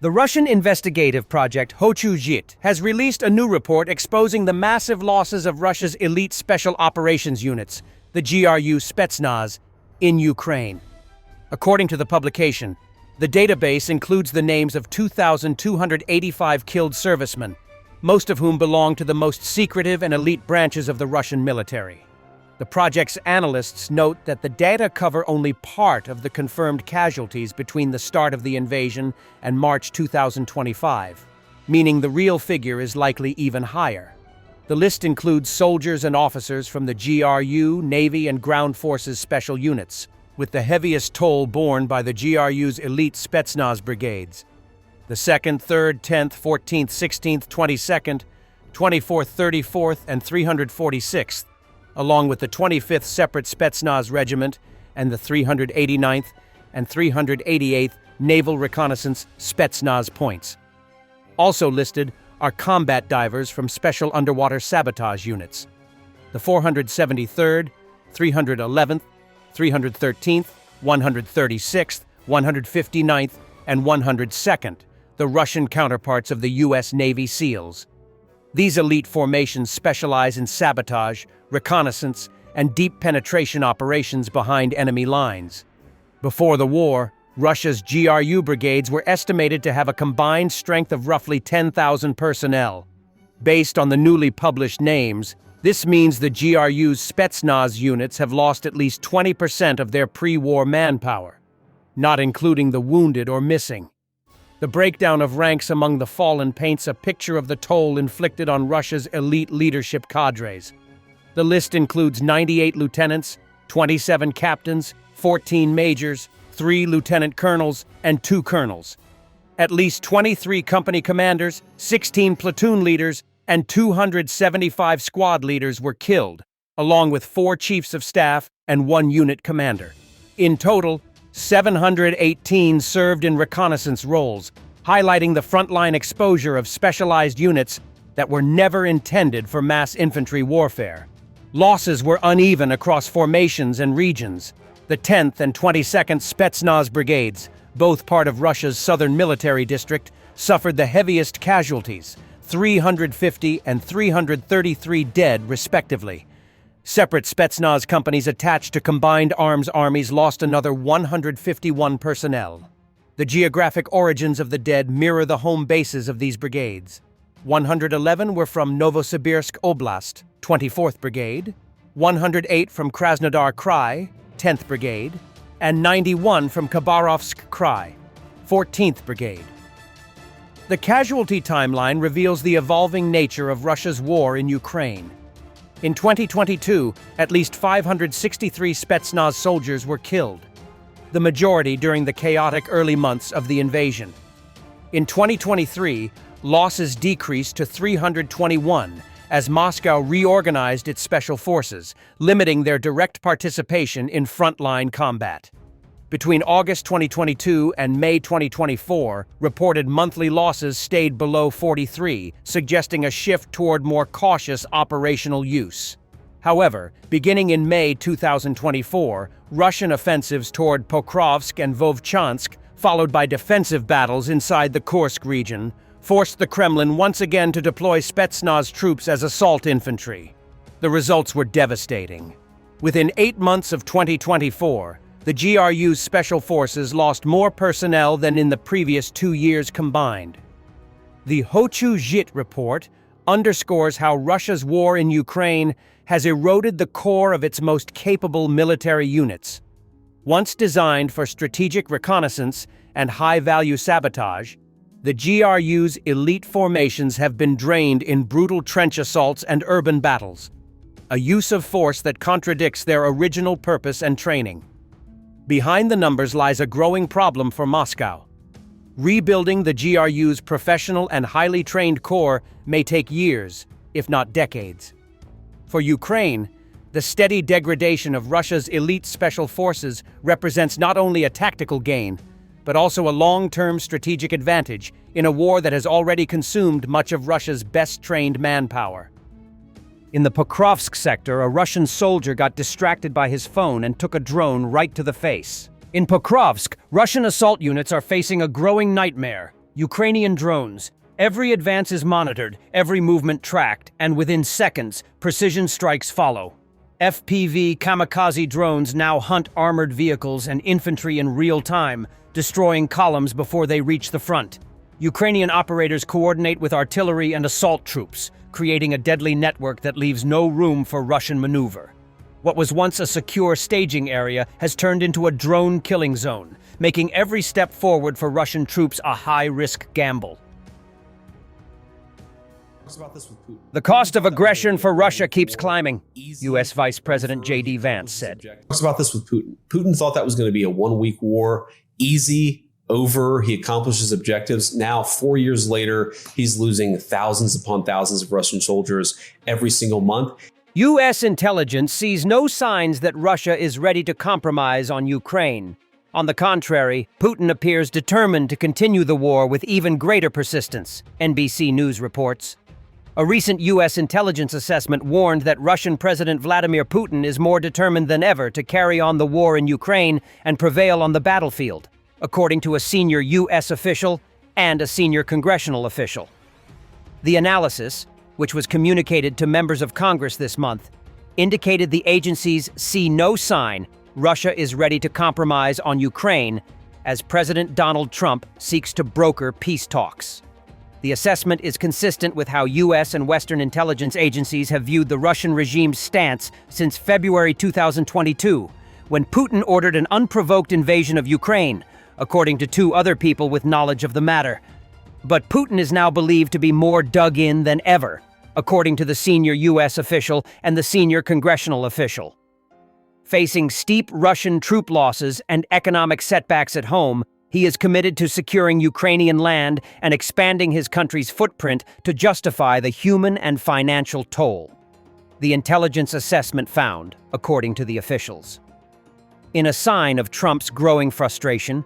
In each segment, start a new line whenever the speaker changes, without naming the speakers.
The Russian investigative project Hochuzhit has released a new report exposing the massive losses of Russia's elite special operations units, the GRU Spetsnaz, in Ukraine. According to the publication, the database includes the names of 2,285 killed servicemen, most of whom belong to the most secretive and elite branches of the Russian military. The project's analysts note that the data cover only part of the confirmed casualties between the start of the invasion and March 2025, meaning the real figure is likely even higher. The list includes soldiers and officers from the GRU, Navy, and Ground Forces special units, with the heaviest toll borne by the GRU's elite Spetsnaz brigades. The 2nd, 3rd, 10th, 14th, 16th, 22nd, 24th, 34th, and 346th, along with the 25th Separate Spetsnaz Regiment and the 389th and 388th Naval Reconnaissance Spetsnaz points. Also listed are combat divers from Special Underwater Sabotage Units, the 473rd, 311th, 313th, 136th, 159th, and 102nd, the Russian counterparts of the U.S. Navy SEALs. These elite formations specialize in sabotage, reconnaissance, and deep penetration operations behind enemy lines. Before the war, Russia's GRU brigades were estimated to have a combined strength of roughly 10,000 personnel. Based on the newly published names, this means the GRU's Spetsnaz units have lost at least 20% of their pre-war manpower, not including the wounded or missing. The breakdown of ranks among the fallen paints a picture of the toll inflicted on Russia's elite leadership cadres. The list includes 98 lieutenants, 27 captains, 14 majors, 3 lieutenant colonels, and 2 colonels. At least 23 company commanders, 16 platoon leaders, and 275 squad leaders were killed, along with 4 chiefs of staff and 1 unit commander. In total, 718 served in reconnaissance roles, highlighting the frontline exposure of specialized units that were never intended for mass infantry warfare. Losses were uneven across formations and regions. The 10th and 22nd Spetsnaz brigades, both part of Russia's southern military district, suffered the heaviest casualties, 350 and 333 dead, respectively. Separate Spetsnaz companies attached to combined arms armies lost another 151 personnel. The geographic origins of the dead mirror the home bases of these brigades. 111 were from Novosibirsk Oblast, 24th Brigade, 108 from Krasnodar Krai, 10th Brigade, and 91 from Khabarovsk Krai, 14th Brigade. The casualty timeline reveals the evolving nature of Russia's war in Ukraine. In 2022, at least 563 Spetsnaz soldiers were killed, the majority during the chaotic early months of the invasion. In 2023, losses decreased to 321 as Moscow reorganized its special forces, limiting their direct participation in frontline combat. Between August 2022 and May 2024, reported monthly losses stayed below 43, suggesting a shift toward more cautious operational use. However, beginning in May 2024, Russian offensives toward Pokrovsk and Vovchansk, followed by defensive battles inside the Kursk region, forced the Kremlin once again to deploy Spetsnaz troops as assault infantry. The results were devastating. Within 8 months of 2024, the GRU's special forces lost more personnel than in the previous 2 years combined. The Hochuzhit report underscores how Russia's war in Ukraine has eroded the core of its most capable military units. Once designed for strategic reconnaissance and high-value sabotage, the GRU's elite formations have been drained in brutal trench assaults and urban battles, a use of force that contradicts their original purpose and training. Behind the numbers lies a growing problem for Moscow. Rebuilding the GRU's professional and highly trained corps may take years, if not decades. For Ukraine, the steady degradation of Russia's elite special forces represents not only a tactical gain, but also a long-term strategic advantage in a war that has already consumed much of Russia's best-trained manpower. In the Pokrovsk sector, a Russian soldier got distracted by his phone and took a drone right to the face. In Pokrovsk, Russian assault units are facing a growing nightmare. Ukrainian drones. Every advance is monitored, every movement tracked, and within seconds, precision strikes follow. FPV kamikaze drones now hunt armored vehicles and infantry in real time, destroying columns before they reach the front. Ukrainian operators coordinate with artillery and assault troops, creating a deadly network that leaves no room for Russian maneuver. What was once a secure staging area has turned into a drone killing zone, making every step forward for Russian troops a high-risk gamble. The cost of aggression for Russia keeps climbing, U.S. Vice President J.D. Vance said.
Talks about this with Putin. Putin thought that was going to be a one-week war, easy, over, he accomplished his objectives. Now, 4 years later, he's losing thousands upon thousands of Russian soldiers every single month.
U.S. intelligence sees no signs that Russia is ready to compromise on Ukraine. On the contrary, Putin appears determined to continue the war with even greater persistence, NBC News reports. A recent U.S. intelligence assessment warned that Russian President Vladimir Putin is more determined than ever to carry on the war in Ukraine and prevail on the battlefield, according to a senior U.S. official and a senior congressional official. The analysis, which was communicated to members of Congress this month, indicated the agencies see no sign Russia is ready to compromise on Ukraine as President Donald Trump seeks to broker peace talks. The assessment is consistent with how U.S. and Western intelligence agencies have viewed the Russian regime's stance since February 2022, when Putin ordered an unprovoked invasion of Ukraine, according to two other people with knowledge of the matter. But Putin is now believed to be more dug in than ever, according to the senior U.S. official and the senior congressional official. Facing steep Russian troop losses and economic setbacks at home, he is committed to securing Ukrainian land and expanding his country's footprint to justify the human and financial toll. The intelligence assessment found, according to the officials. In a sign of Trump's growing frustration,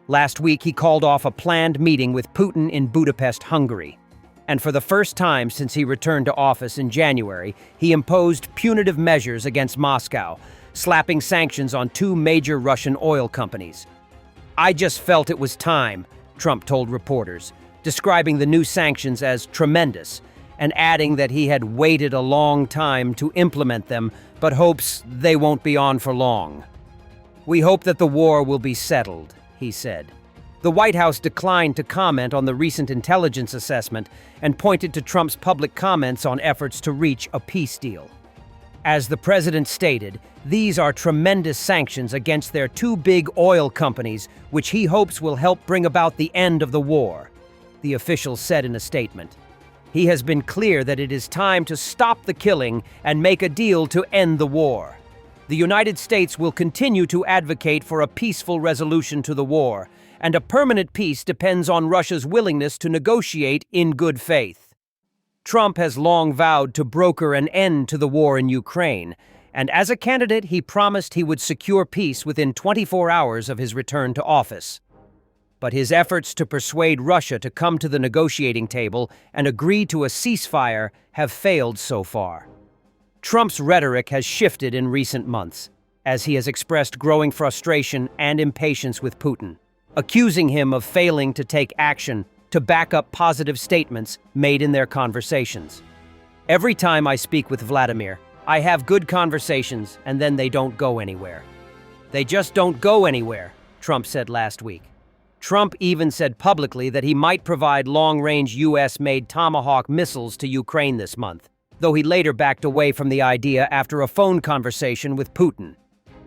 last week he called off a planned meeting with Putin in Budapest, Hungary. And for the first time since he returned to office in January, he imposed punitive measures against Moscow, slapping sanctions on two major Russian oil companies. "I just felt it was time," Trump told reporters, describing the new sanctions as tremendous, and adding that he had waited a long time to implement them, but hopes they won't be on for long. "We hope that the war will be settled," he said. The White House declined to comment on the recent intelligence assessment and pointed to Trump's public comments on efforts to reach a peace deal. As the president stated, these are tremendous sanctions against their two big oil companies, which he hopes will help bring about the end of the war, the official said in a statement. He has been clear that it is time to stop the killing and make a deal to end the war. The United States will continue to advocate for a peaceful resolution to the war, and a permanent peace depends on Russia's willingness to negotiate in good faith. Trump has long vowed to broker an end to the war in Ukraine, and as a candidate, he promised he would secure peace within 24 hours of his return to office. But his efforts to persuade Russia to come to the negotiating table and agree to a ceasefire have failed so far. Trump's rhetoric has shifted in recent months, as he has expressed growing frustration and impatience with Putin, accusing him of failing to take action to back up positive statements made in their conversations. "Every time I speak with Vladimir, I have good conversations, and then they don't go anywhere. They just don't go anywhere," Trump said last week. Trump even said publicly that he might provide long-range U.S.-made Tomahawk missiles to Ukraine this month, though he later backed away from the idea after a phone conversation with Putin.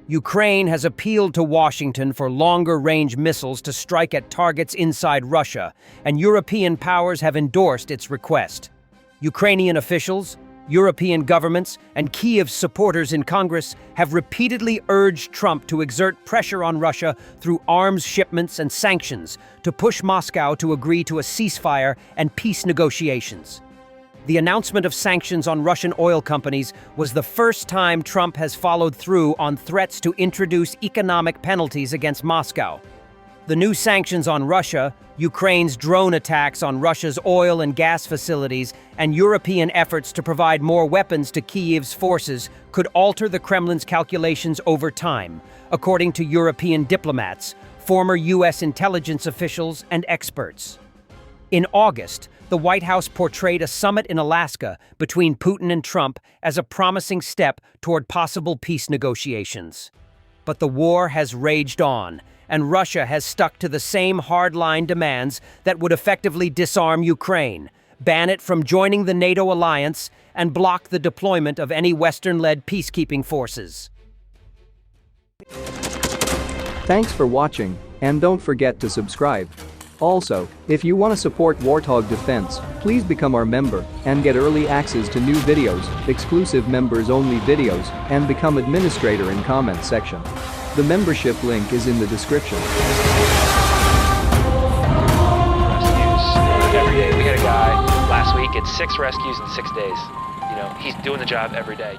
Ukraine has appealed to Washington for longer-range missiles to strike at targets inside Russia, and European powers have endorsed its request. Ukrainian officials, European governments, and Kiev's supporters in Congress have repeatedly urged Trump to exert pressure on Russia through arms shipments and sanctions to push Moscow to agree to a ceasefire and peace negotiations. The announcement of sanctions on Russian oil companies was the first time Trump has followed through on threats to introduce economic penalties against Moscow. The new sanctions on Russia, Ukraine's drone attacks on Russia's oil and gas facilities, and European efforts to provide more weapons to Kiev's forces could alter the Kremlin's calculations over time, according to European diplomats, former U.S. intelligence officials, and experts. In August, the White House portrayed a summit in Alaska between Putin and Trump as a promising step toward possible peace negotiations. But the war has raged on, and Russia has stuck to the same hardline demands that would effectively disarm Ukraine, ban it from joining the NATO alliance, and block the deployment of any Western-led peacekeeping forces.
Thanks for watching, and don't forget to subscribe. Also, if you want to support Warthog Defense, please become our member and get early access to new videos, exclusive members-only videos, and become administrator in comments section. The membership link is in the description.
Rescues every day. We had a guy last week at 6 rescues in 6 days. You know, he's doing the job every day.